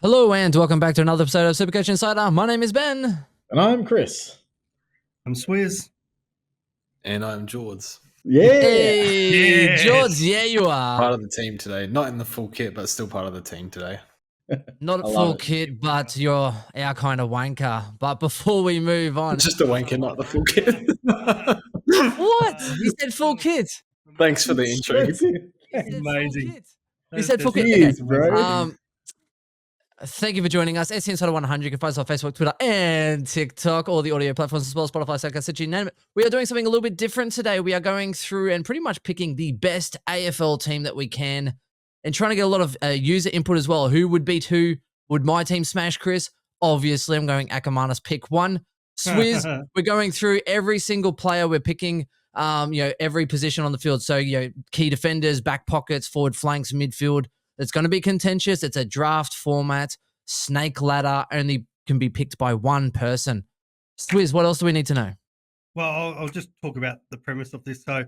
Hello and welcome back to another episode of Supercoach Insider. My name is Ben. And I'm Chris. I'm Swizz. And I'm George. Yeah. Hey, Yes. George, yeah, you are. Part of the team today. Not in the full kit, but still part of the team today. Not I a love full it. kit, but you're our kind of wanker. But before we move on, Just a wanker, not the full kit. what? He said full kit. Thanks for the intro. He said Amazing. full kit. He said full kit. Jeez, Okay. bro. Thank you for joining us. SC Insider 100. You can find us on Facebook, Twitter, and TikTok, all the audio platforms as well, Spotify, SoundCloud, you name it. We are doing something a little bit different today. We are going through and pretty much picking the best AFL team that we can and trying to get a lot of user input as well. Who would beat who? Would my team smash Chris? Obviously, I'm going Akamana's pick one. Swizz, we're going through every single player. We're picking every position on the field. So, key defenders, back pockets, forward flanks, midfield. It's going to be contentious. It's a draft format. Snake ladder only can be picked by one person. Swizz, what else do we need to know? Well, I'll just talk about the premise of this. So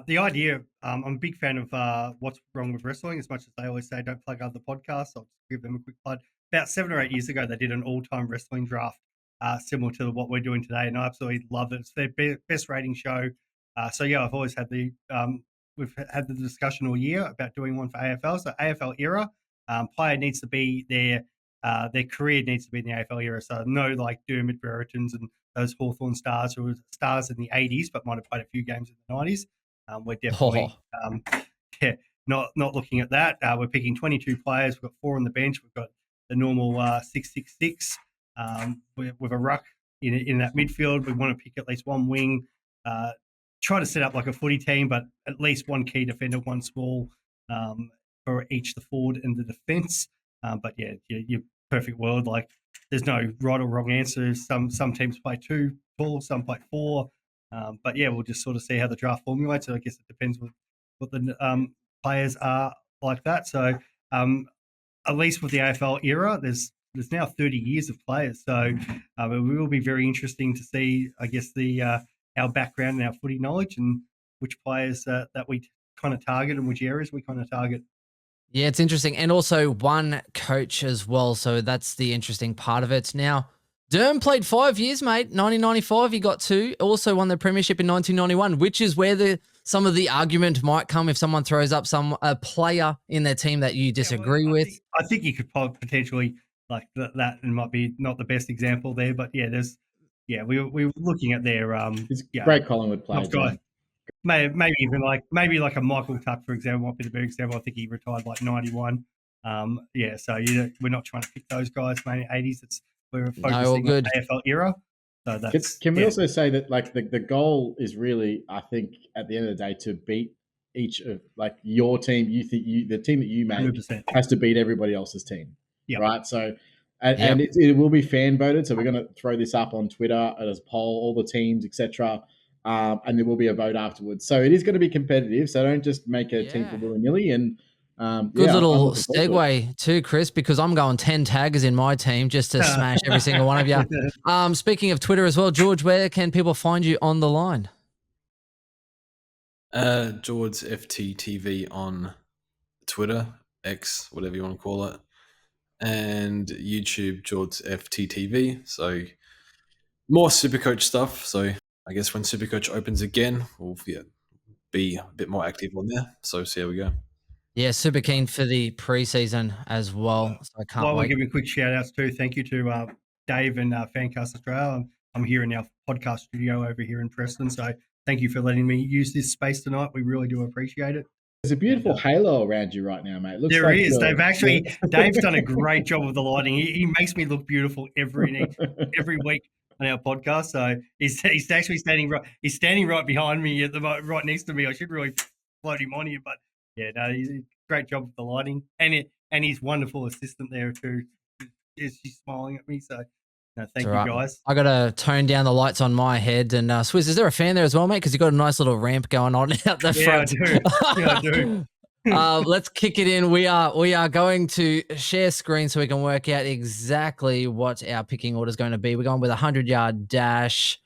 the idea, I'm a big fan of What's Wrong with Wrestling, as much as they always say don't plug other podcasts. I'll just give them a quick plug. About 7 or 8 years ago, they did an all-time wrestling draft similar to what we're doing today, and I absolutely love it. It's their best rating show. I've always had we've had the discussion all year about doing one for AFL. So AFL era, player needs to be their career needs to be in the AFL era. So no like Dermot Brereton's and those Hawthorn stars who were stars in the 80s but might have played a few games in the 90s. We're definitely not looking at that. We're picking 22 players. We've got 4 on the bench. We've got the normal 6-6-6 with a ruck in that midfield. We want to pick at least one wing. Try to set up like a footy team, but at least one key defender, one small for each the forward and the defence. Your perfect world. Like there's no right or wrong answers. Some teams play 2 tall, some play 4. We'll just sort of see how the draft formulates. So I guess it depends what the players are like that. So at least with the AFL era, there's now 30 years of players. So it will be very interesting to see, I guess, our background and our footy knowledge and which players that we kind of target and which areas we kind of target. Yeah, it's interesting. And also one coach as well. So that's the interesting part of it. Now, Derm played 5 years, mate. 1995, he got 2. Also won the premiership in 1991, which is where some of the argument might come if someone throws up a player in their team that you disagree with. I think you could potentially like that, and might be not the best example there, but we were looking at their He's great Collingwood players. Maybe even like a Michael Tuck, for example, might be the better example. I think he retired like 91. So we're not trying to pick those guys, mainly 80s. We're focusing on the AFL era. So that's can we also say that like the goal is really, I think, at the end of the day, to beat each of like your team. You think the team that you make 100%. has to beat everybody else's team. Yep. Right. So and it will be fan voted. So we're going to throw this up on Twitter as a poll, all the teams, etc. And there will be a vote afterwards. So it is going to be competitive. So don't just make a team for willy-nilly. And good little segue too, Chris, because I'm going 10 taggers in my team just to smash every single one of you. Speaking of Twitter as well, George, where can people find you on the line? George FTTV on Twitter, X, whatever you want to call it. And YouTube, George FTTV. So more Supercoach stuff. So I guess when Supercoach opens again, we'll be a bit more active on there. So see how we go. Yeah, super keen for the preseason as well. So I can't wait. We'll give you a quick shout outs too. Thank you to Dave and Fancast Australia. I'm here in our podcast studio over here in Preston. So thank you for letting me use this space tonight. We really do appreciate it. There's a beautiful halo around you right now, mate. There is. Dave's done a great job with the lighting. He makes me look beautiful every week on our podcast. So he's actually standing right behind me right next to me. I should really float him on here, but he's a great job with the lighting and his wonderful assistant there too. She's smiling at me. So thank you guys. I got to tone down the lights on my head. And Swizz, is there a fan there as well, mate? Because you got a nice little ramp going on out the front. I do. Let's kick it in. We are going to share screen so we can work out exactly what our picking order is going to be. We're going with 100-yard dash,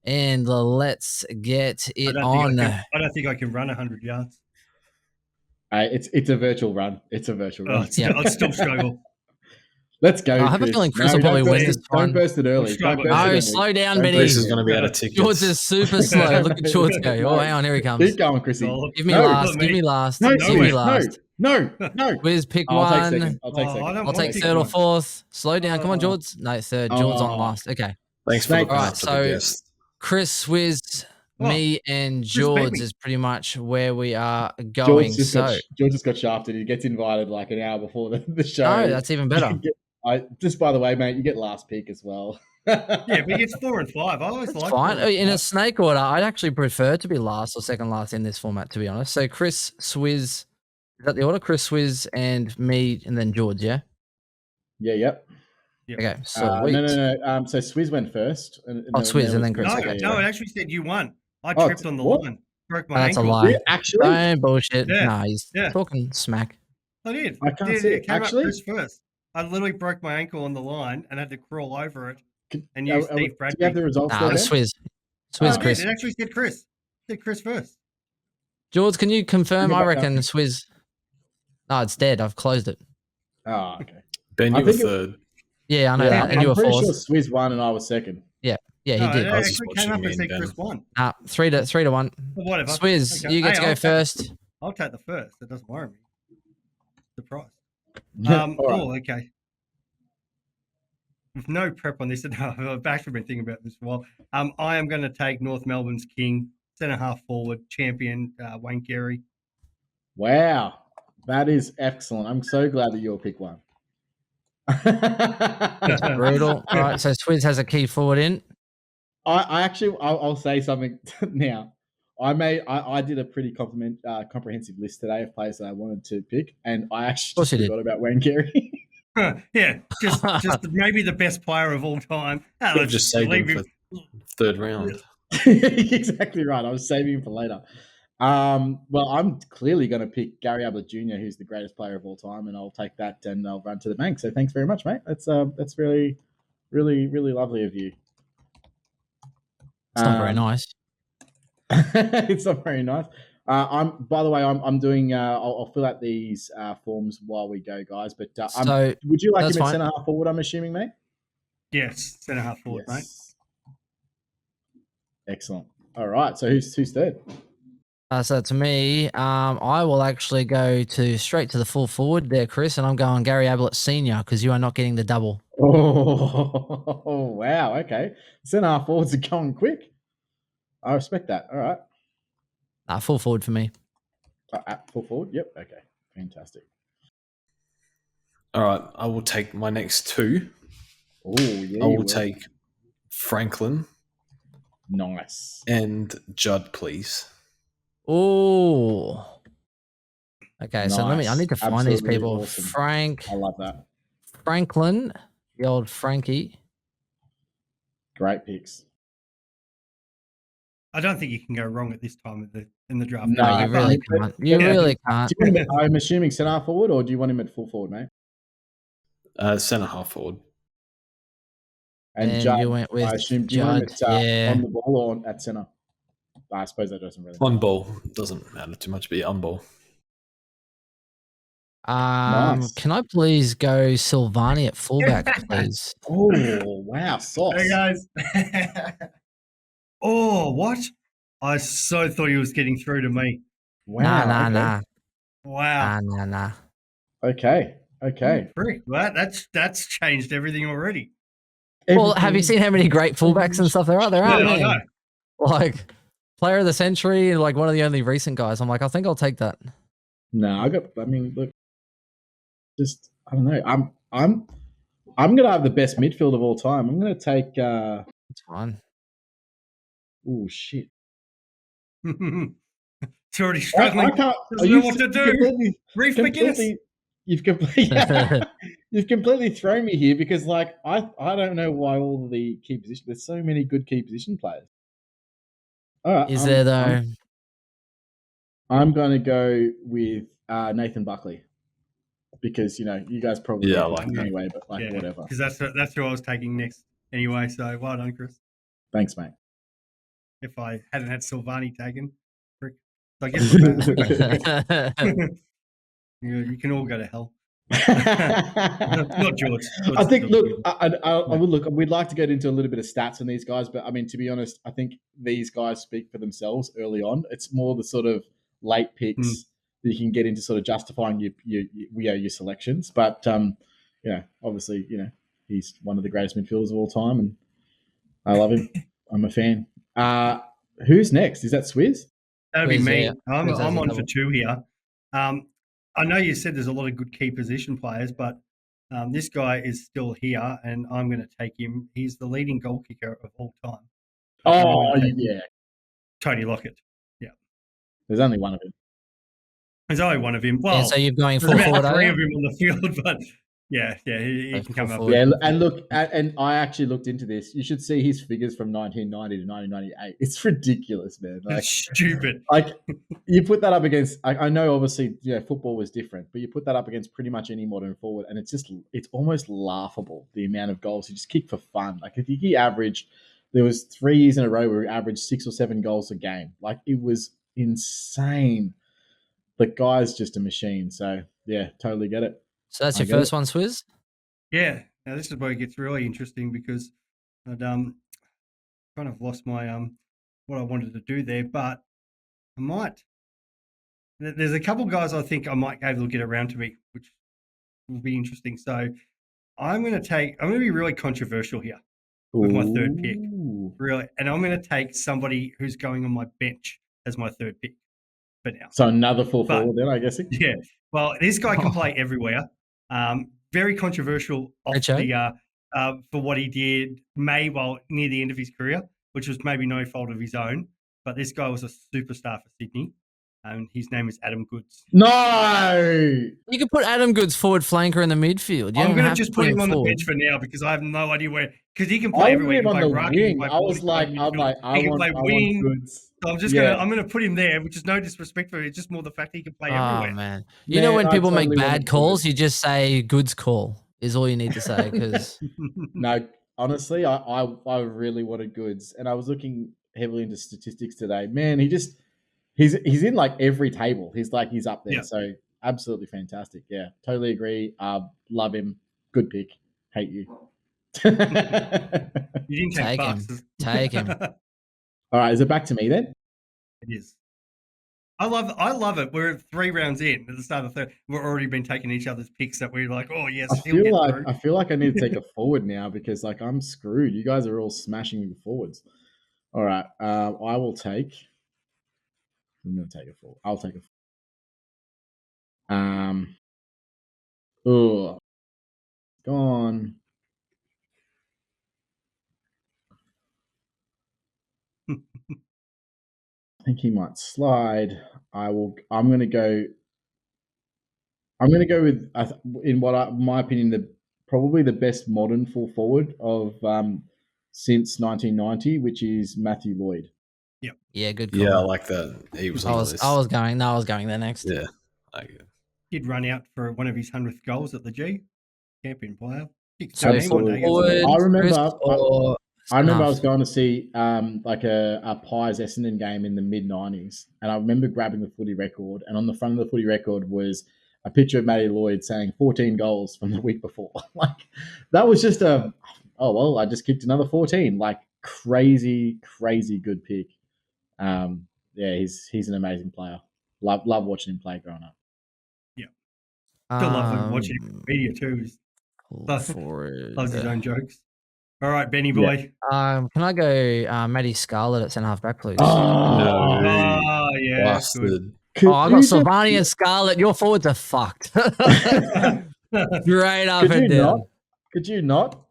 and let's get it on. I don't think I can run 100 yards. It's a virtual run. It's a virtual run. I'd still struggle. Let's go. I have a Chris. feeling Chris will probably win this one. Don't burst it early. struggling. Don't burst it No, early. slow down, Don't Benny. burst Chris it is going to be out of George tickets. is super slow. Look at George go. Oh, hang on, here he comes. Keep going, Chrissy. Give me No, last. Give me last. No, Give me last. no. Wiz, pick I'll take one. second. I'll take second. I'll take third or fourth. Slow down. Come on, George. No, third. George's on last. Okay. Thanks for Snake. looking All right, after so- the guest. Chris, Wiz, me, and George is pretty much where we are going. George just got shafted. He gets invited like an hour before the show. No, that's even better. Just by the way, mate, you get last pick as well. Yeah, but he gets 4 and 5. I always It's like fine. 4 and In a 5. snake order, I'd actually prefer to be last or second last in this format, to be honest. So Chris, Swizz, is that the order? Chris, Swizz, and me, and then George, yeah? Yeah, yep. Okay, so No. So Swizz went first. Swizz and then Chris. No, Okay, no, it actually said you won. I tripped on the line. Broke my That's a ankle. lie. Yeah, actually, Don't bullshit. Yeah. Nah, he's Yeah. talking smack. I did. I can't It see it. came up Actually? Chris first. I literally broke my ankle on the line and had to crawl over it. And do use Steve you Bradby. have the results Nah, there? it was Ben? Swizz. Oh, Swizz, it Chris. did. It actually said Chris. It said Chris first. George, can you confirm? Give me I back reckon up. Swizz. No, it's dead. I've closed it. Oh, okay. Ben, I you were think it- third. Yeah, I know that. And you were I'm pretty fourth. sure Swizz won and I was second. Yeah, No, he did. It I was actually just came up watching and said me and Chris won. 3-1. But whatever. Swizz, Okay. you get Hey, to go I'll take- first. I'll take the first. It doesn't worry me. Surprise. All right. Oh, okay. With no prep on this, I've actually been thinking about this for a while. I am going to take North Melbourne's king, centre half forward champion, Wayne Carey. Wow. That is excellent. I'm so glad that you'll pick one. Brutal. All right, so Swizz has a key forward in. I'll say something now. I did a pretty comprehensive list today of players that I wanted to pick, and I actually course you did. forgot about Wayne Carey. Yeah, just maybe the best player of all time. Could have just saved him for third round. Exactly right. I was saving him for later. Well, I'm clearly going to pick Gary Ablett Jr., who's the greatest player of all time, and I'll take that and I'll run to the bank. So thanks very much, mate. That's really, really, really lovely of you. It's not very nice. It's not very nice. By the way, I'm doing. I'll fill out these forms while we go, guys. But So would you like that's him at fine. centre half forward? I'm assuming, mate. Yes, centre half forward, mate. Yes. Excellent. All right. So who's third? So to me, I will actually go straight to the full forward there, Chris, and I'm going Gary Ablett Senior because you are not getting the double. Oh wow. Okay. Centre half forwards are going quick. I respect that. All right. Full forward for me. Full forward. Yep. Okay. Fantastic. All right, I will take my next two. Oh yeah. I will take Franklin Nice. and Judd, please. Oh. Okay, so I Nice. need to find these Absolutely people. awesome. I love that. Franklin, the old Frankie. Great picks. I don't think you can go wrong at this time in the draft. No, You really can't. You Yeah. really can't. Do you want him at, I'm assuming centre half forward, or do you want him at full forward, mate? Centre half forward. And Judd, you went with I assume, do you want him Judd, yeah. on the ball or at centre? I suppose that doesn't really On ball doesn't matter too much, but on ball. Nice. Can I please go Silvani at fullback, please? Oh, wow. Sauce. Hey guys. Oh, what? I so thought he was getting through to me. Wow. Nah. Wow. Nah. Okay. Frick, well, that's changed everything already. Well, have you seen how many great fullbacks and stuff there are? There are, Yeah, I man. know. Like, player of the century and like one of the only recent guys. I'm like, I think I'll take that. No, look, just, I don't know. I'm going to have the best midfield of all time. I'm going to take, It's fine. oh, shit. It's already struggling. I can't. Doesn't know what to do. Completely, Reef McGuinness. you've completely thrown me here because, like, I don't know why all of the key position. There's so many good key position players. All right, Is there though? I'm going to go with Nathan Buckley because you guys probably Yeah, I like like him that. anyway, but like whatever. Because that's who I was taking next anyway. So well done, Chris. Thanks, mate. If I hadn't had Silvani taken, frick. So I guess we're back. You can all go to hell. Not George. I think. Look, I would look. We'd like to get into a little bit of stats on these guys, but I mean, to be honest, I think these guys speak for themselves early on. It's more the sort of late picks that you can get into, sort of justifying your selections. But obviously, he's one of the greatest midfielders of all time, and I love him. I'm a fan. Who's next? Is that Swizz? That'll be me. Yeah. I'm on for 2 here. I know you said there's a lot of good key position players, but this guy is still here, and I'm going to take him. He's the leading goal kicker of all time. Oh, yeah. Tony Lockett. Yeah. There's only one of him. There's only one of him. Well, so you're going there's forward. about 3 of him on the field, but he can come up. Yeah, and look, and I actually looked into this. You should see his figures from 1990 to 1998. It's ridiculous, man. Like, stupid. Like, you put that up against. I know, obviously, football was different, but you put that up against pretty much any modern forward, and it's almost laughable the amount of goals he just kicked for fun. Like, I think he averaged. There was 3 years in a row where he averaged 6 or 7 goals a game. Like, it was insane. The guy's just a machine. So yeah, totally get it. So that's your first one, Swizz? Yeah. Now this is where it gets really interesting because I'd kind of lost my what I wanted to do there, but I might. There's a couple guys I think I might be able to get around to me, which will be interesting. So I'm going to be really controversial here with my third pick. Really, and I'm going to take somebody who's going on my bench as my third pick for now. So another full forward then, I guess. Yeah. Well, this guy can play everywhere. Very controversial for what he did near the end of his career, which was maybe no fault of his own. But this guy was a superstar for Sydney, and his name is Adam Goodes. No! You could put Adam Goodes forward flanker in the midfield. I'm going to just put him on the bench for now because I have no idea where. Because he can play everywhere. He can play ruck, he can play he can play wing. So I'm going to put him there, which is no disrespect for him. It's just more the fact that he can play everywhere. Oh, man. You know when people make bad calls, you just say Goodes call is all you need to say. Because no, honestly, I really wanted Goodes. And I was looking heavily into statistics today. Man, he's in like every table. He's up there. Yeah. So absolutely fantastic. Yeah, totally agree. Love him. Good pick. Hate you. You didn't take him. Take him. All right, is it back to me then? It is. I love it. We're 3 rounds in at the start of the third. We've already been taking each other's picks that we're like, oh yes. I feel like I need to take a forward now because like I'm screwed. You guys are all smashing me forwards. All right, I'm going to take a forward. I'll take a forward. Gone. I think he might slide. I'm going to go with, in my opinion, probably the best modern full forward of since 1990, which is Matthew Lloyd. Yep. Yeah, good call. Yeah, I like that. He was. I was going there next. Yeah, he'd run out for one of his 100th goals at the G. Champion player. I remember I was going to see like a Pies Essendon game in the mid-90s, and I remember grabbing the footy record, and on the front of the footy record was a picture of Matty Lloyd saying 14 goals from the week before. Like, that was just I just kicked another 14. Like, crazy good pick. Yeah, he's an amazing player. Love watching him play growing up. Yeah. Still love him watching him in media too. Loves his own jokes. All right, Benny boy. Yeah. Can I go Matty Scarlett at centre half back, please? Oh yeah. Bastard. I got Silvani and Scarlett. Your forwards are fucked. Straight up and down. Could you not?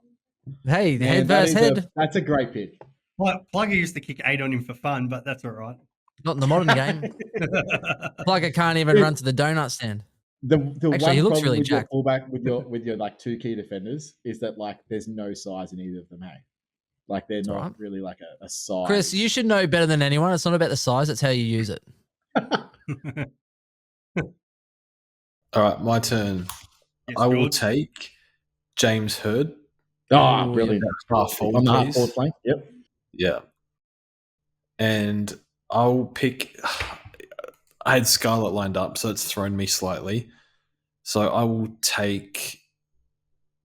Hey, man, head versus head. That's a great pick. Plugger used to kick 8 on him for fun, but that's all right. Not in the modern game. Plugger can't even run to the donut stand. Actually, he looks really jacked. Fullback with your like 2 key defenders is that like there's no size in either of them. Hey, like they're not really like a size. Chris, you should know better than anyone. It's not about the size; it's how you use it. All right, my turn. Yes, I will take James Hird. Oh, brilliant! Half forward, on the half forward flank. Yep. Yeah, and I'll pick. I had Scarlett lined up, so it's thrown me slightly. So I will take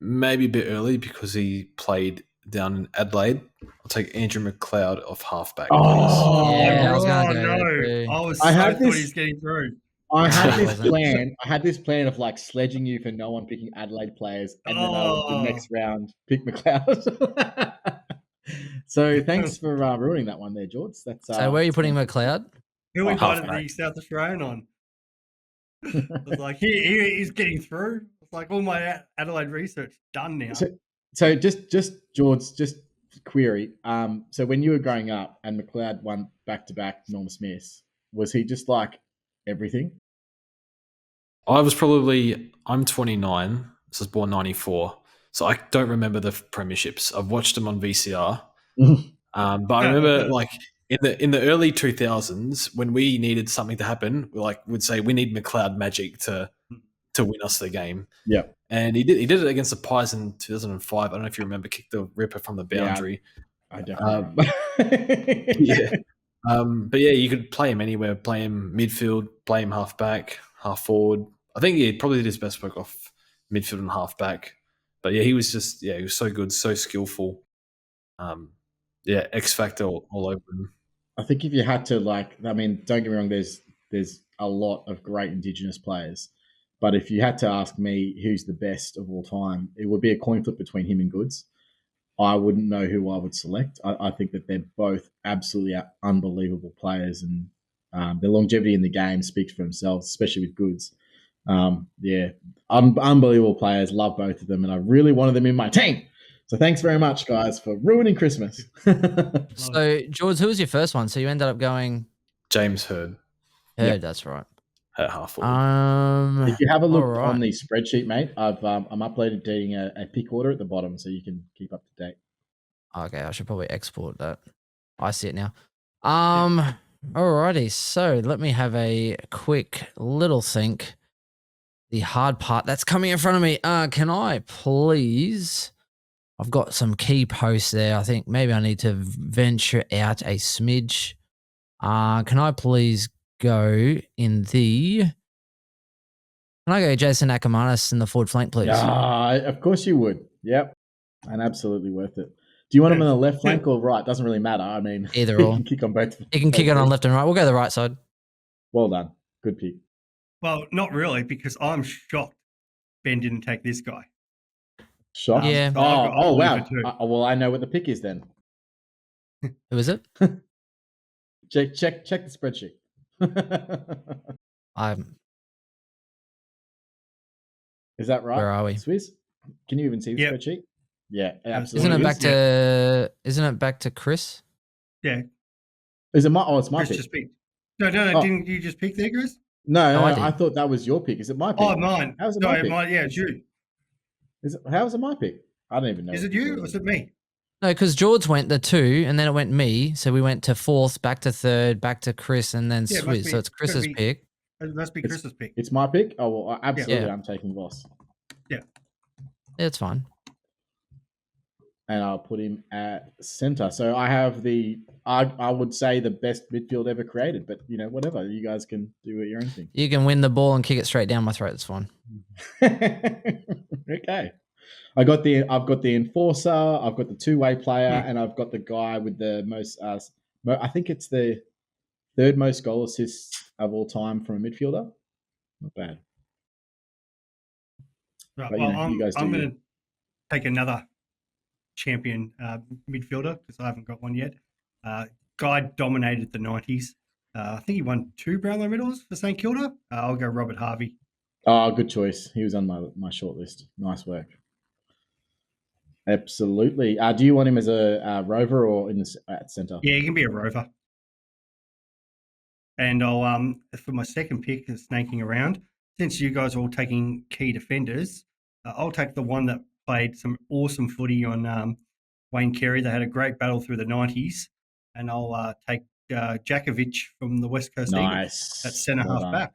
maybe a bit early because he played down in Adelaide. I'll take Andrew McLeod off halfback, Oh, Yeah, I was gonna go no. there too. I was I so had thought this- he was getting through. I No, had he this wasn't. plan. I had this plan of like sledging you for no one picking Adelaide players, and then I would the next round pick McLeod. So thanks for ruining that one there, George. That's So where are you putting McLeod? Who Oh, invited halfback. the South Australian on? I was like, he's getting through. It's like all my Adelaide research done now. So just George, just query. So when you were growing up and McLeod won back-to-back Norm Smiths, was he just like everything? I'm 29, so I was born 94. So I don't remember the premierships. I've watched them on VCR. But I remember like in the early 2000s when we needed something to happen, we'd say we need McLeod magic to win us the game. Yeah. And he did it against the Pies in 2005. I don't know if you remember, kicked the ripper from the boundary. I definitely Yeah. But yeah, you could play him anywhere. Play him midfield, play him halfback, half forward. I think he probably did his best work off midfield and halfback. But yeah, he was so good, so skillful. X factor all over him. I think if you had to don't get me wrong, there's a lot of great Indigenous players. But if you had to ask me who's the best of all time, it would be a coin flip between him and Goods. I wouldn't know who I would select. I think that they're both absolutely unbelievable players, and their longevity in the game speaks for themselves, especially with Goods. Unbelievable players. Love both of them, and I really wanted them in my team. So thanks very much, guys, for ruining Christmas. So, George, who was your first one? So you ended up going James Hurd. Hurd, that's right. At half forward. If you have a look alright. on the spreadsheet, mate, I'm uploading a pick order at the bottom so you can keep up to date. Okay, I should probably export that. I see it now. Alrighty, so let me have a quick little think. The hard part that's coming in front of me. Can I please? I've got some key posts there. I think maybe I need to venture out a smidge. Can I please go in the? Can I go Jason Ackermanis in the forward flank, please? Of course you would. Yep, and absolutely worth it. Do you want him on the left flank or right? Doesn't really matter. I mean, Either he or. can kick on both. He can kick it on left and right. We'll go the right side. Well done. Good pick. Well, not really, because I'm shocked Ben didn't take this guy. Shocked? Yeah. Oh, wow. Well, I know what the pick is then. Who is it? Check the spreadsheet. Is that right? Where are we? Swizz? Can you even see the spreadsheet? Yeah, absolutely. Isn't it back to Chris? Yeah. Is it my? Oh, it's my Chris pick. just picked. No. Didn't you just pick there, Chris? No, I thought that was your pick. Is it my pick? Oh, mine. How is it my pick? Yeah, it's you. How is it my pick? I don't even know. Is it you or is it me? No, because George went the 2, and then it went me. So we went to 4th, back to 3rd, back to Chris, and then Swizz. So it's Chris's pick. It must be Chris's pick. It's my pick? Oh, well, absolutely. Yeah. I'm taking Voss. Yeah. It's fine. And I'll put him at center. So I have I would say the best midfield ever created, but whatever. You guys can do your own thing. You can win the ball and kick it straight down my throat. That's fine. Okay. I've got the enforcer, I've got the two-way player, and I've got the guy with the most. I think it's the 3rd most goal assists of all time from a midfielder. Not bad. Right, But, I'm you guys going to take another champion midfielder because I haven't got one yet. Guy dominated the 90s. I think he won 2 Brownlow medals for St Kilda. I'll go Robert Harvey. Oh, good choice. He was on my short list. Nice work. Absolutely. Do you want him as a rover or at centre? Yeah, he can be a rover. And I'll for my second pick, snaking around, since you guys are all taking key defenders, I'll take the one that played some awesome footy on Wayne Carey. They had a great battle through the 90s. And I'll take Jakovic from the West Coast Eagles at centre half back.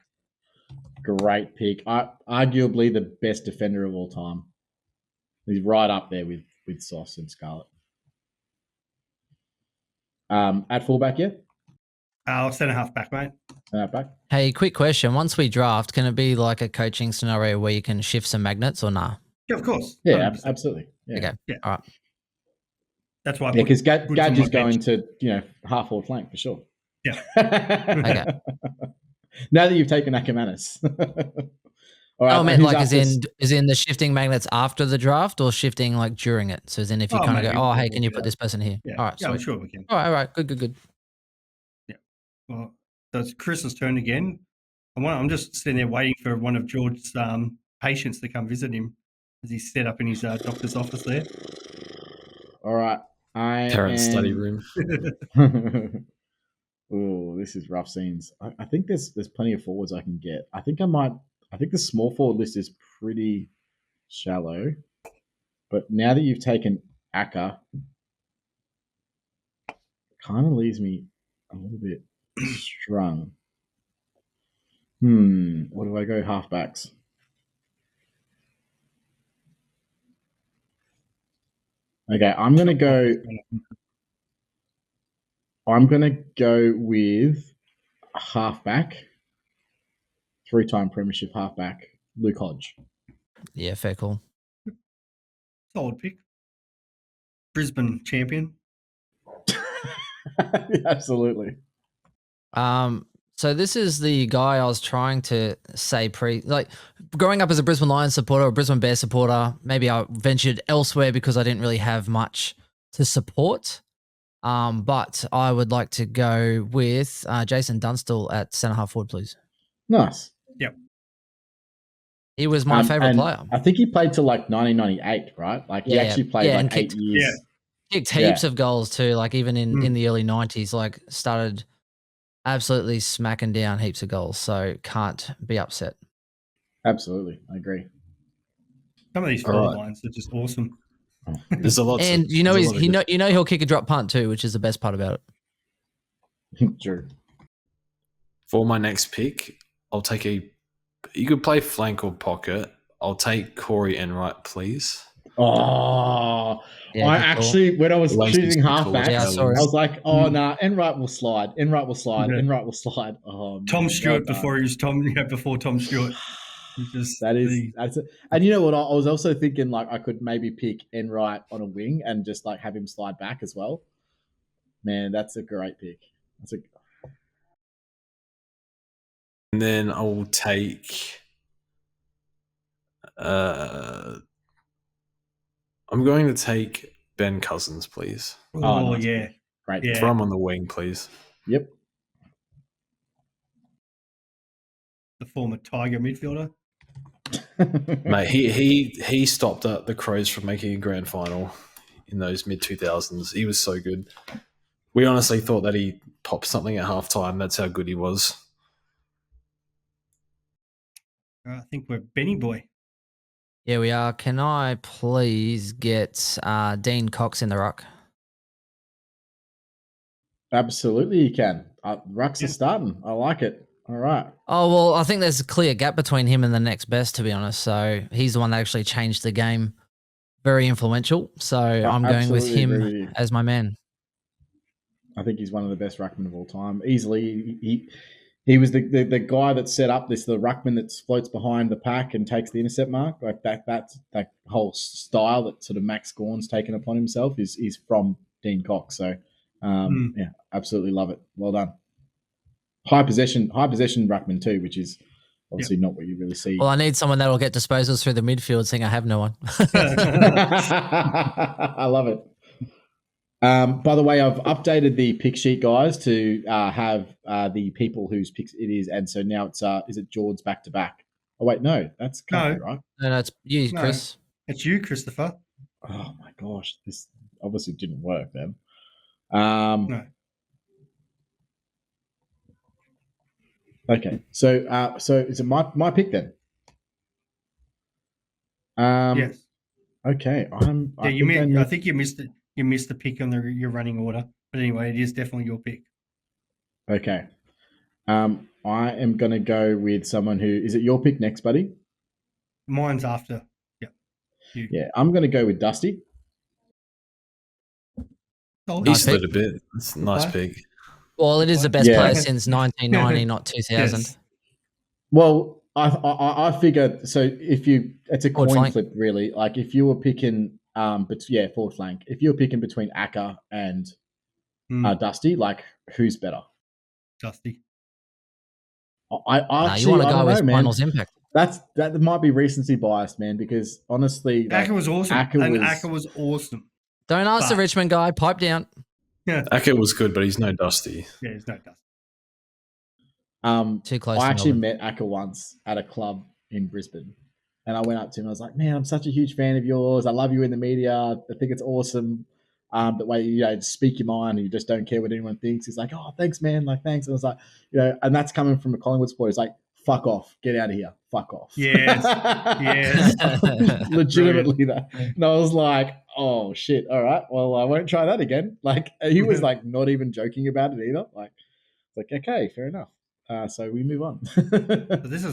Great pick. Arguably the best defender of all time. He's right up there with Sauce and Scarlett. At fullback yet? Centre half back, mate. Back. Hey, quick question. Once we draft, can it be like a coaching scenario where you can shift some magnets or nah? Yeah, of course. Yeah, 100%. absolutely. Yeah. Okay. Yeah. All right. That's why. Yeah, because Gadge on is my going bench. to half forward flank for sure. Yeah. Okay. Now that you've taken Ackermanis. All right. Oh, I meant who's like after is in the shifting magnets after the draft or shifting like during it. So then if you kind of maybe go, oh, hey, we'll can you do put that. this person here? Yeah. All right. Yeah, I'm Sweet. sure we can. All right. Good. Yeah. Well, so it's Chris's turn again. I'm just sitting there waiting for one of George's patients to come visit him as he's set up in his doctor's office there. All right. Parent study room. Oh, this is rough scenes. I think there's plenty of forwards I can get. I think the small forward list is pretty shallow. But now that you've taken Acker, kind of leaves me a little bit strung. What do I go halfbacks? Okay, I'm gonna go with a halfback, 3-time premiership halfback, Luke Hodge. Yeah, fair call. Solid pick. Brisbane champion. Absolutely. So this is the guy I was trying to say growing up as a Brisbane Lions supporter or Brisbane Bears supporter, maybe I ventured elsewhere because I didn't really have much to support. But I would like to go with Jason Dunstall at centre half forward, please. Nice. Yep. He was my favourite player. I think he played till like 1998, right? Like he actually played like 8 years. Yeah. Kicked heaps of goals too, like even in the early 90s, like started absolutely smacking down heaps of goals, so can't be upset. Absolutely, I agree. Some of these forward lines are just awesome. There's a lot, and he'll kick a drop punt too, which is the best part about it. True. For my next pick, I'll take you could play flank or pocket. I'll take Corey Enright, please. Oh, yeah, I actually, when I was choosing halfback, I was like, oh, nah, Enright will slide. Enright will slide. Yeah. Enright will slide. Oh, man, Tom Stewart before he was before Tom Stewart. That's it. And you know what? I was also thinking like I could maybe pick Enright on a wing and just like have him slide back as well. Man, that's a great pick. And then I will take. I'm going to take Ben Cousins, please. Oh nice. Yeah, great. Yeah. Throw him on the wing, please. Yep. The former Tiger midfielder. Mate, he stopped the Crows from making a grand final in those mid-2000s. He was so good. We honestly thought that he popped something at halftime. That's how good he was. I think we're Benny Boy. Yeah, we are. Can I please get Dean Cox in the ruck? Absolutely, you can. Rucks are starting. I like it. All right. Oh, well, I think there's a clear gap between him and the next best, to be honest. So he's the one that actually changed the game. Very influential. So I'm going with him as my man. I think he's one of the best ruckmen of all time. Easily, he was the guy that set up the ruckman that floats behind the pack and takes the intercept mark. Like that whole style that sort of Max Gawn's taken upon himself is from Dean Cox. So yeah, absolutely love it. Well done. High possession ruckman too, which is obviously not what you really see. Well, I need someone that will get disposals through the midfield, saying I have no one. I love it. By the way, I've updated the pick sheet, guys, to have the people whose picks it is, and so now it's is it George's back to back? Oh wait, no, that's right. No, it's you, Chris. It's you, Christopher. Oh my gosh, this obviously didn't work then. No. Okay, so is it my pick then? Yes. Okay, I think you missed it. You missed the pick on your running order, but anyway, it is definitely your pick. Okay, I am going to go with someone who is it your pick next, buddy? Mine's after. Yeah. Yeah, I'm going to go with Dusty. He slid a bit. That's a nice pick. Well, it is the best Yeah. player since 1990, not 2000. Yes. Well, I figure so. It's a Forward coin flank. flip, really. Like if you were picking, forward flank. If you were picking between Acker and Dusty, like who's better? Dusty. I Nah, you want actually, to I go don't with know, man. finals impact. That might be recency bias, man. Because honestly, like, Acker was awesome. Acker was awesome. Don't ask the But- Richmond guy. Pipe down. Yeah. Acker was good, but he's no Dusty. Yeah, there's no Dusty. Too close I to actually Melbourne. met Acker once at a club in Brisbane, and I went up to him. I was like, "Man, I'm such a huge fan of yours. I love you in the media. I think it's awesome. The way you just speak your mind and you just don't care what anyone thinks." He's like, "Oh, thanks, man. Like, thanks." And I was like, and that's coming from a Collingwood supporter. He's like, "Fuck off. Get out of here. Fuck off." Yes. Yes. Legitimately that. And I was like, "Oh shit. All right. Well, I won't try that again." Like, he was like not even joking about it either. Like, okay, fair enough. So we move on. So this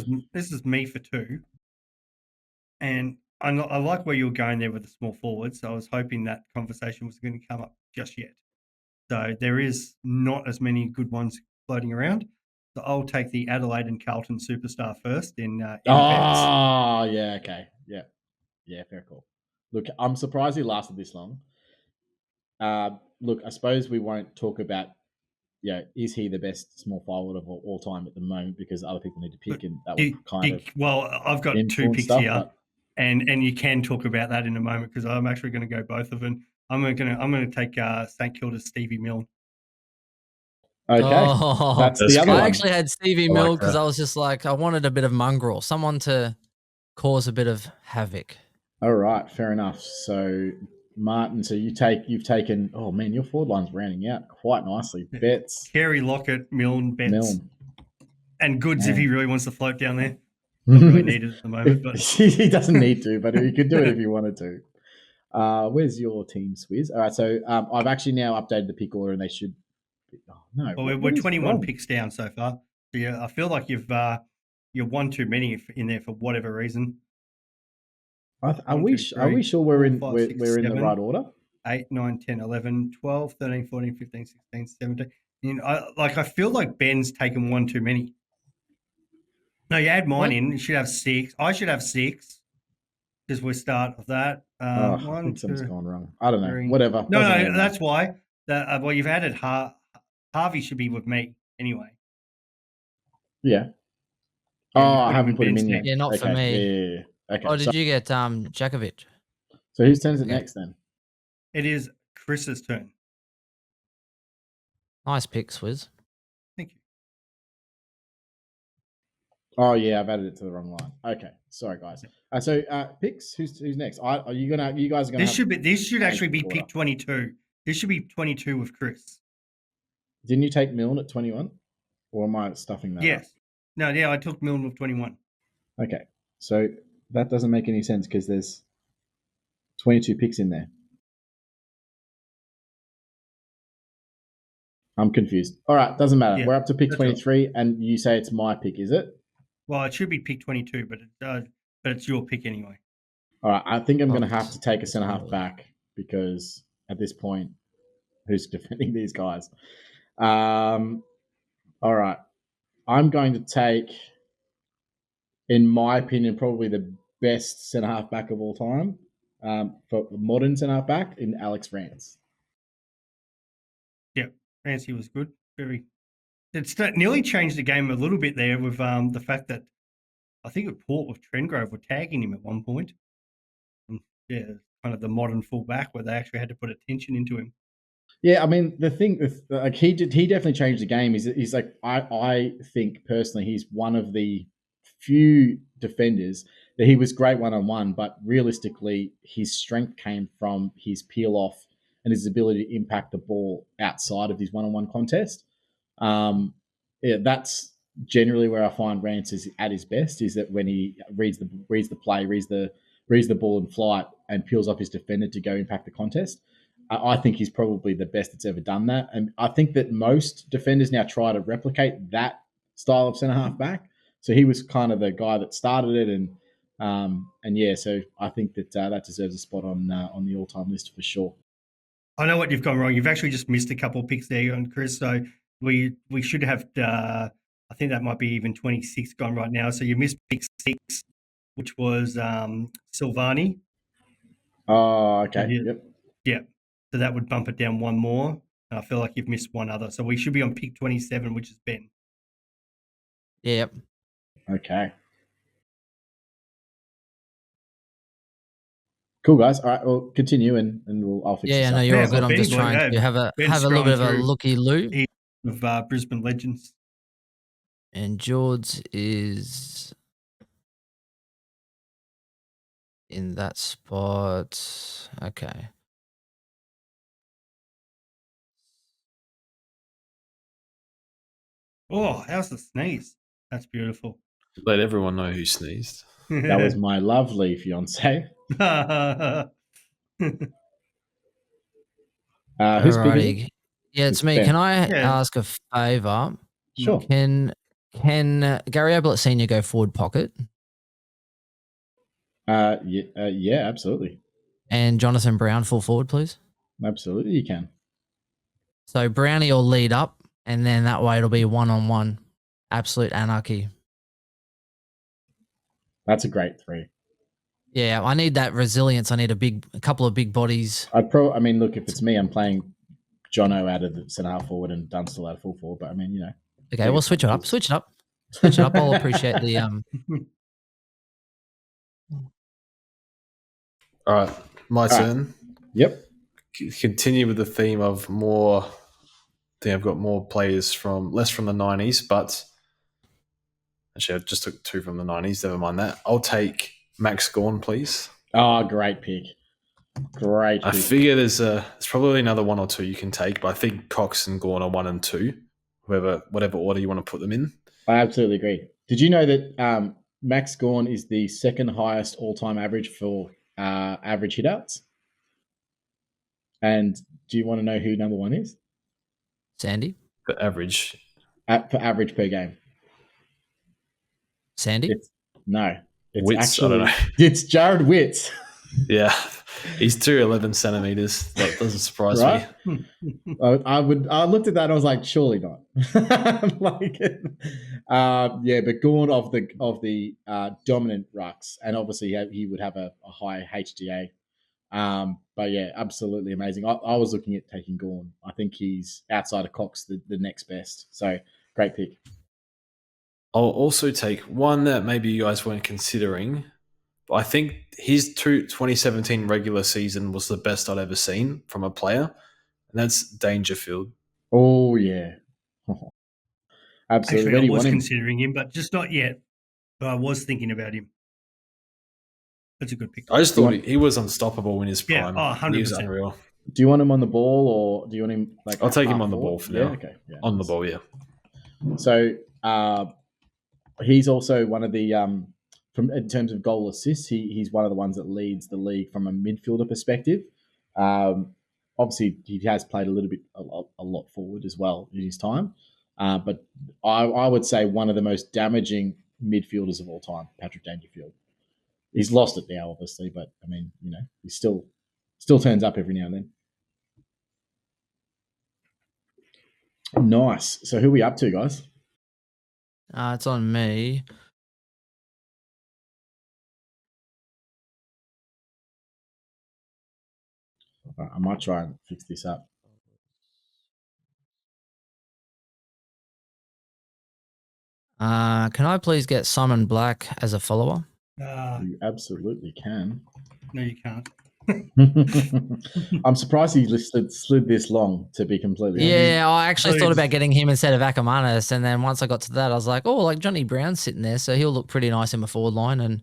is me for two, and I like where you were going there with the small forwards. So I was hoping that conversation was going to come up just yet. So there is not as many good ones floating around. So I'll take the Adelaide and Carlton superstar first in bets. Oh, yeah, okay. Yeah, fair call. Look, I'm surprised he lasted this long. Look, I suppose we won't talk about, is he the best small forward of all time at the moment, because other people need to pick, and that would kind of... Well, I've got two influence picks stuff, here, but- and you can talk about that in a moment, because I'm actually going to go both of them. I'm going to take St Kilda's Stevie Milne. Okay, Oh, that's that's the other good. one. I actually had Stevie I like Milne because that. I was just like, I wanted a bit of mongrel, someone to cause a bit of havoc. All right, fair enough. So, Martin, you've taken... Oh, man, your forward line's rounding out quite nicely. Yeah. Betts, Carey, Lockett, Milne, Betts, Milne. and Goods Man. if he really wants to float down there. Not really needed at the moment, but He doesn't need to, but he could do it if he wanted to. Where's your team, Swizz? All right, so I've actually now updated the pick order, and they should... Oh, no. well, what we're is 21 wrong? picks down so far. So yeah, I feel like you're one too many in there for whatever reason. Are 1, we 2, are we 3, sure we're 4, in 5, 6, we're in the 7, right order? 8, 9, 10, 11, 12, 13, 14, 15, 16, 17. I feel like Ben's taken one too many. No, you add mine What? in. You should have 6. I should have 6 because we start with that. I 1, think something's 2, gone wrong. I don't know. 3. Whatever. No, Doesn't matter. that's why. Well, you've added Harvey should be with me anyway. Yeah. Yeah, Oh, you've I put him haven't in put him Ben's in team. yet. Yeah, not for Okay. me. Yeah. Okay. Oh, did so, you get Djakovic? so whose turn is it Okay. next then? It is Chris's turn. Nice pick, Swizz. Thank you. Oh yeah, I've added it to the wrong line. Okay, sorry guys. So picks. Who's next? Are you gonna? You guys are gonna? This should actually be order. pick 22. This should be 22 with Chris. Didn't you take Milne at 21, or am I stuffing that? Yes. No, yeah, I took Milne with 21. Up? Okay, so that doesn't make any sense because there's 22 picks in there. I'm confused. All right, doesn't matter. Yeah, We're up to pick that's 23, and you say it's my pick, is it? Well, it should be pick 22, but it's your pick anyway. All right, I think I'm going to Oh, have to take a centre half really? back because at this point, who's defending these guys? All right, I'm going to take, in my opinion, probably the best centre half back of all time for modern centre half back in Alex Rance. Yeah, Fancy was good. It's nearly changed the game a little bit there with the fact that I think at Port with Trendgrove were tagging him at one point. Yeah, kind of the modern fullback where they actually had to put attention into him. Yeah, I mean the thing, like he definitely changed the game. He's like I think personally he's one of the few defenders that he was great one-on-one, but realistically his strength came from his peel off and his ability to impact the ball outside of his one-on-one contest. That's generally where I find Rance is at his best. Is that when he reads the play, reads the ball in flight, and peels off his defender to go impact the contest. I think he's probably the best that's ever done that, and I think that most defenders now try to replicate that style of centre half back. So he was kind of the guy that started it, and yeah, so I think that that deserves a spot on the all-time list for sure. I know what you've gone wrong. You've actually just missed a couple of picks there on Chris. So we should have. I think that might be even 26 gone right now. So you missed pick 6, which was Silvani. Oh, okay. Yep. Yeah. So that would bump it down one more. I feel like you've missed one other. So we should be on pick 27, which is Ben. Yep. Okay. Cool, guys. All right, we'll continue and I'll fix this Yeah, up. no, you're all Yeah, good. I'm Ben's just trying to have a Ben's little bit of a scrolling through. looky-loo. Of Brisbane legends. And George is in that spot. Okay. Oh, how's the sneeze? That's beautiful. Let everyone know who sneezed. That was my lovely fiance. Who's Alrighty. picking? Yeah, it's me. Ben. Can I Yeah. ask a favor? Sure. Can Gary Ablett Senior go forward pocket? Yeah, absolutely. And Jonathan Brown full forward, please. Absolutely, you can. So Brownie will lead up, and then that way it'll be 1-on-1. Absolute anarchy. That's a great 3. Yeah, I need that resilience. I need a couple of big bodies. I mean, look, if it's me, I'm playing Jono out of the centre half forward and Dunstall out of full forward. But I mean, Okay, well, switch it up. Switch it up. Switch it up. I'll appreciate the All right, my turn. Yep. Continue with the theme of more. I think I've got more players less from the 90s, but actually I just took 2 from the 90s. Never mind that. I'll take Max Gawn, please. Oh, great pick. Great pick. I figure there's probably another 1 or 2 you can take, but I think Cox and Gawn are 1 and 2, whatever order you want to put them in. I absolutely agree. Did you know that Max Gawn is the second highest all-time average for average hitouts? And do you want to know who number 1 is? Sandy. For average. For average per game. Sandy? It's Witts, actually, I don't know. It's Jared Witts. Yeah, he's 211 centimeters. That doesn't surprise me. I looked at that and I was like, surely not. But Gawn of the dominant rucks, and obviously he would have a high HDA. But yeah, absolutely amazing. I was looking at taking Gawn. I think he's outside of Cox the next best. So great pick. I'll also take one that maybe you guys weren't considering. But I think his 2017 regular season was the best I'd ever seen from a player, and that's Dangerfield. Oh yeah, absolutely. Actually, I was considering him, but just not yet. But I was thinking about him. That's a good pick. I just thought he was unstoppable in his prime. Yeah, 100%. He was unreal. Do you want him on the ball, or do you want him like? I'll take him on the ball for now. Yeah, okay. Yeah. On the ball, yeah. So he's also one of the in terms of goal assists, he's one of the ones that leads the league from a midfielder perspective. Obviously, he has played a lot forward as well in his time. But I would say one of the most damaging midfielders of all time, Patrick Dangerfield. He's lost it now, obviously, but I mean, he still turns up every now and then. Nice. So who are we up to, guys? It's on me. I might try and fix this up. Can I please get Simon Black as a follower? You absolutely can. No, you can't. I'm surprised he slid this long, to be completely honest. Yeah, I actually thought about getting him instead of Ackermanis, and then once I got to that, I was like, oh, like Johnny Brown's sitting there, so he'll look pretty nice in my forward line, and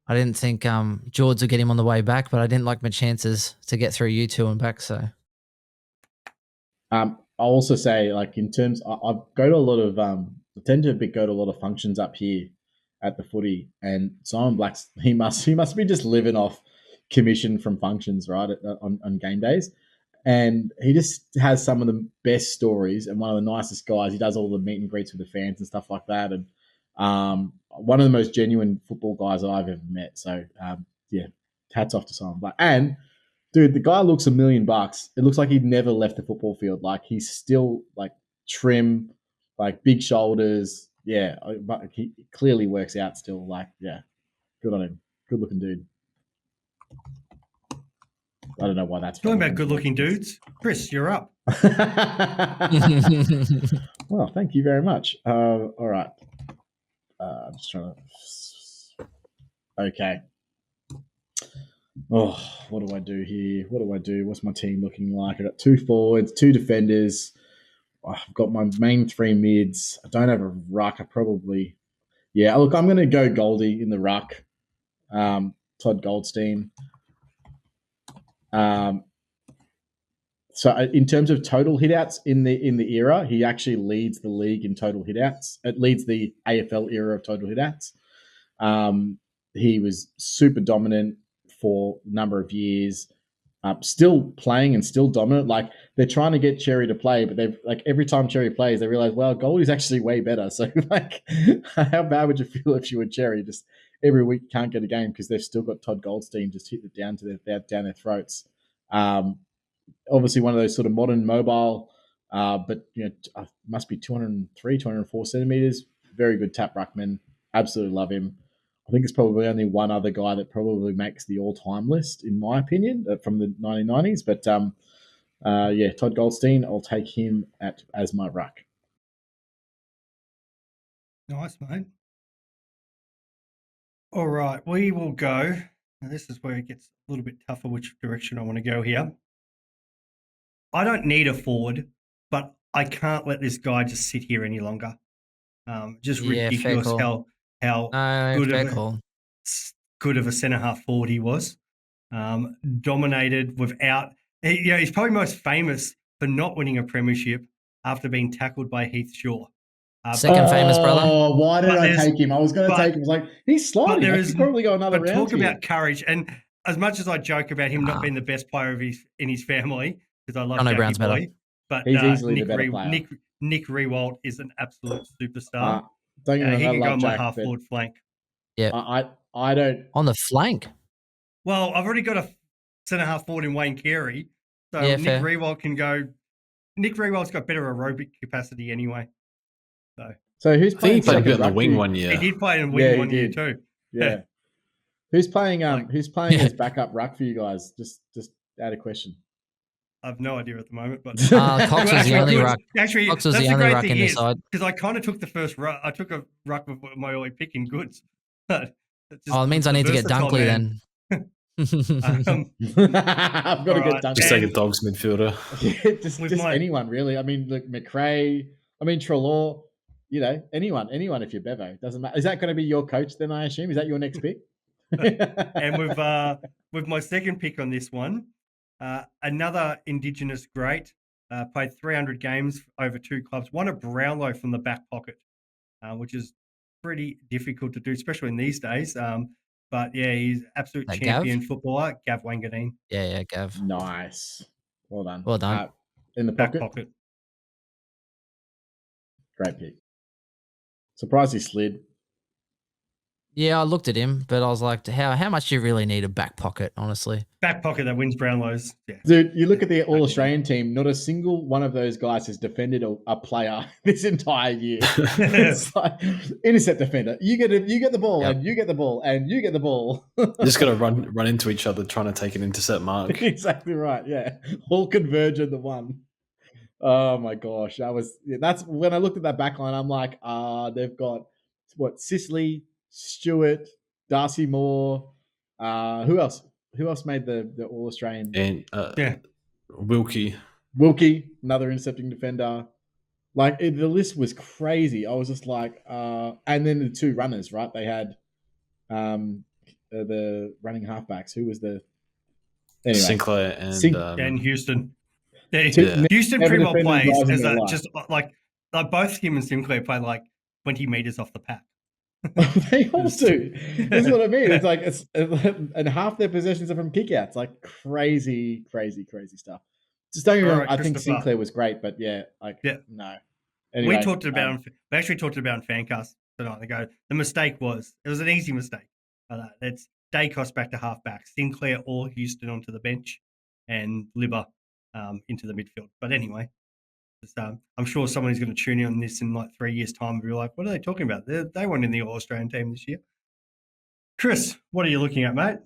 I didn't think George would get him on the way back, but I didn't like my chances to get through you two and back, so. I'll also say, like, in terms, I go to a lot of, I tend to go to a lot of functions up here at the footy, and Simon Black's, he must be just living off commission from functions, right, on game days. And he just has some of the best stories and one of the nicest guys. He does all the meet and greets with the fans and stuff like that. And one of the most genuine football guys I've ever met. So, yeah, hats off to Simon Black. And, dude, the guy looks $1 million. It looks like he'd never left the football field. Like, he's still, like, trim, like big shoulders. Yeah, but he clearly works out still. Like, yeah, good on him. Good looking dude. I don't know why that's talking about good looking dudes. Chris, you're up. Well, thank you very much. All right. I'm just trying to. Okay. Oh, what do I do here? What do I do? What's my team looking like? I got 2 forwards, 2 defenders. I've got my main 3 mids. I don't have a ruck. I probably. Yeah, look, I'm going to go Goldie in the ruck. Todd Goldstein. So in terms of total hitouts in the era, he actually leads the league in total hitouts. It leads the AFL era of total hitouts. He was super dominant for a number of years, still playing and still dominant. Like, they're trying to get Cherry to play, but they've like every time Cherry plays, they realize, well, Goldie's actually way better. So like, how bad would you feel if you were Cherry? Just every week can't get a game because they've still got Todd Goldstein just hit it down to down their throats. Obviously one of those sort of modern mobile, but must be 203, 204 centimeters. Very good tap ruckman. Absolutely love him. I think it's probably only one other guy that probably makes the all-time list, in my opinion, from the 1990s. But Todd Goldstein, I'll take him as my ruck. Nice, mate. All right, we will go. Now, this is where it gets a little bit tougher which direction I want to go here. I don't need a forward, but I can't let this guy just sit here any longer. Just ridiculous how good of a centre half forward he was. Dominated without. He's probably most famous for not winning a premiership after being tackled by Heath Shaw. Second famous brother. Oh, why did I take him? I was going to take him. I was like, he's sliding. He's probably got another round. Talk about courage. And as much as I joke about him not being the best player in his family, because I love Jackie Boy, but he's easily the better player. Nick Riewoldt is an absolute superstar. Don't get me wrong, he can go on my Jack, half forward flank. Yeah, I don't on the flank. Well, I've already got a centre half forward in Wayne Carey, so yeah, Nick Riewoldt can go. Nick Riewoldt's got better aerobic capacity anyway. So who's playing? I think he played a bit in the wing one year. He did play in wing one year too. Yeah. Who's playing? Who's playing as backup ruck for you guys? Just out of question. I've no idea at the moment, but Cox was the only ruck. Actually, Cox was the only ruck in the side. Because I kind of took the first ruck. I took a ruck with my early pick in Goods. It means I need to get Dunkley then. I've got to get Dunkley. Just take a Dogs midfielder. Yeah, just anyone really. I mean, look, McRae. I mean, Treloar. Anyone if you're Bevo. Doesn't matter. Is that going to be your coach then, I assume? Is that your next pick? And with my second pick on this one, another Indigenous great, played 300 games over 2 clubs, won a Brownlow from the back pocket, which is pretty difficult to do, especially in these days. But yeah, he's absolute champion footballer, Gav Wanganeen. Yeah, Gav. Nice. Well done. In the back pocket. Great pick. Surprised he slid. Yeah, I looked at him, but I was like, how much do you really need a back pocket, honestly? Back pocket that wins Brownlows. Yeah. Dude, you look at the All-Australian team, not a single one of those guys has defended a player this entire year. It's like, intercept defender. You get the ball, and you get the ball, and you get the ball. Just got to run into each other trying to take an intercept mark. Exactly right, yeah. All converge in the one. Oh my gosh. That's when I looked at that back line, I'm like, they've got Sicily, Stewart, Darcy Moore. Who else? Who else made the All Australian? And Wilkie, another intercepting defender. Like the list was crazy. I was just like, and then the 2 runners, right? They had the running halfbacks. Who was the Sinclair and Houston. Houston pretty well plays as just like both him and Sinclair play like 20 meters off the pack. They all do. That's what I mean. It's like and half their possessions are from kickouts. Like crazy stuff. Just don't get me wrong. I think Sinclair was great, but no. Anyway, we actually talked about in Fancast tonight ago. The mistake was it was an easy mistake. It's Dacos back to halfback, Sinclair or Houston onto the bench, and Libba into the midfield. But anyway, I'm sure someone is going to tune in on this in like 3 years' time and be like, what are they talking about? They weren't in the All-Australian team this year. Chris, what are you looking at, mate?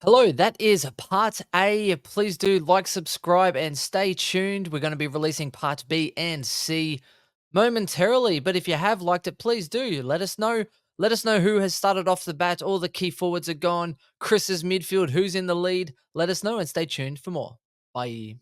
Hello, that is part A. Please do like, subscribe, and stay tuned. We're going to be releasing part B and C momentarily. But if you have liked it, please do let us know. Let us know who has started off the bat. All the key forwards are gone. Chris's midfield, who's in the lead. Let us know and stay tuned for more. Bye.